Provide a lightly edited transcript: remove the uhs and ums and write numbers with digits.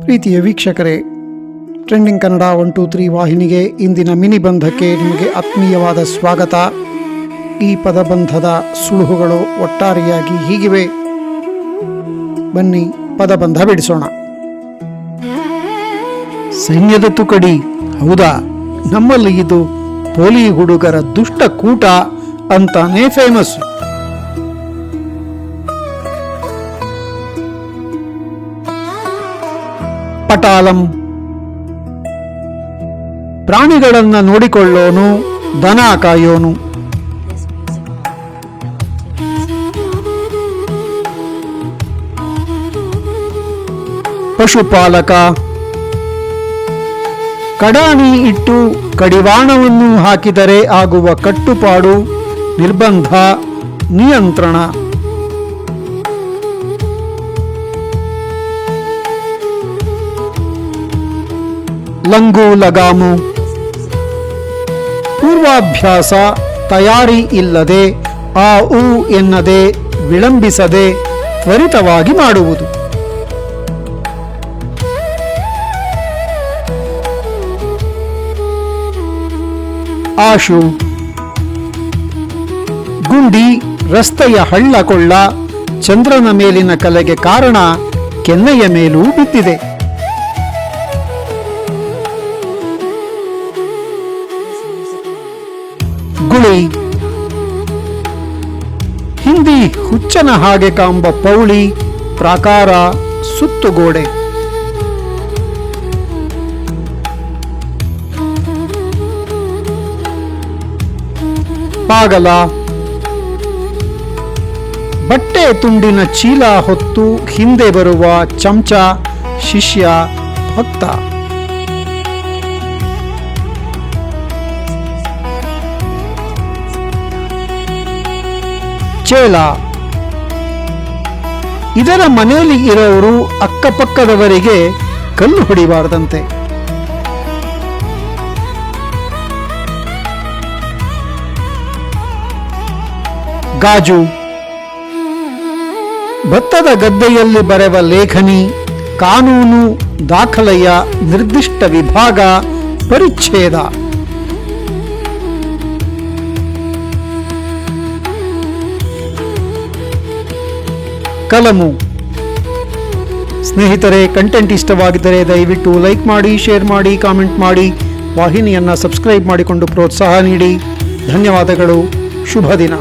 ಪ್ರೀತಿಯ ವೀಕ್ಷಕರೇ, ಟ್ರೆಂಡಿಂಗ್ ಕನ್ನಡ 123 ವಾಹಿನಿಗೆ ಇಂದಿನ ಮಿನಿ ಬಂಧಕ್ಕೆ ನಿಮಗೆ ಆತ್ಮೀಯವಾದ ಸ್ವಾಗತ. ಈ ಪದಬಂಧದ ಸುಳುಹುಗಳು ಒಟ್ಟಾರೆಯಾಗಿ ಹೀಗಿವೆ. ಬನ್ನಿ ಪದಬಂಧ ಬಿಡಿಸೋಣ. ಸೈನ್ಯದ ತುಕಡಿ, ಹೌದಾ? ನಮ್ಮಲ್ಲಿ ಇದು ಪೋಲಿ ಹುಡುಗರ ದುಷ್ಟ ಕೂಟ ಅಂತಾನೆ ಫೇಮಸ್. ಪಟಾಲಂ, ಪ್ರಾಣಿಗಳನ್ನ ನೋಡಿಕೊಳ್ಳೋನು, ದನ ಕಾಯೋನು. ಪಶುಪಾಲಕ, ಕಡಾಣಿ ಇಟ್ಟು ಕಡಿವಾಣವನ್ನು ಹಾಕಿದರೆ ಆಗುವ ಕಟ್ಟುಪಾಡು, ನಿರ್ಬಂಧ, ನಿಯಂತ್ರಣ. ಲಂಗು ಲಗಾಮು, ಪೂರ್ವಾಭ್ಯಾಸ, ತಯಾರಿ ಇಲ್ಲದೆ, ಆ ಊ ಎನ್ನದೆ, ವಿಳಂಬಿಸದೆ ತ್ವರಿತವಾಗಿ ಮಾಡುವುದು. ಆಶು, ಗುಂಡಿ, ರಸ್ತೆಯ ಹಳ್ಳ ಕೊಳ್ಳ, ಚಂದ್ರನ ಮೇಲಿನ ಕಲೆಗೆ ಕಾರಣ ಕೆನ್ನೆಯ ಮೇಲೂ ಬಿದ್ದಿದೆ. ಗುಳಿ, ಹಿಂದಿ ಹುಚ್ಚನ ಹಾಗೆ ಕಾಂಬ ಪೌಳಿ, ಪ್ರಾಕಾರ, ಸುತ್ತುಗೋಡೆ. ಪಾಗಲ, ಬಟ್ಟೆ ತುಂಡಿನ ಚೀಲ ಹೊತ್ತು ಹಿಂದೆ ಬರುವ ಚಮಚ, ಶಿಷ್ಯ, ಭಕ್ತ. ಚೇಲ, ಇದರ ಮನೆಯಲ್ಲಿ ಇರೋರು ಅಕ್ಕಪಕ್ಕದವರಿಗೆ ಕಲ್ಲು ಹೊಡಿಬಾರದಂತೆ. ಗಾಜು, ಭತ್ತದ ಗದ್ದೆಯಲ್ಲಿ ಬರೆವ ಲೇಖನಿ, ಕಾನೂನು ದಾಖಲೆಯ ನಿರ್ದಿಷ್ಟ ವಿಭಾಗ, ಪರಿಚ್ಛೇದ. ಕಲಮು. ಸ್ನೇಹಿತರೆ, ಕಂಟೆಂಟ್ ಇಷ್ಟವಾಗಿದ್ದರೆ ದಯವಿಟ್ಟು ಲೈಕ್ ಮಾಡಿ, ಶೇರ್ ಮಾಡಿ, ಕಾಮೆಂಟ್ ಮಾಡಿ, ವಾಹಿನಿಯನ್ನು ಸಬ್ಸ್ಕ್ರೈಬ್ ಮಾಡಿಕೊಂಡು ಪ್ರೋತ್ಸಾಹ ನೀಡಿ. ಧನ್ಯವಾದಗಳು. ಶುಭ ದಿನ.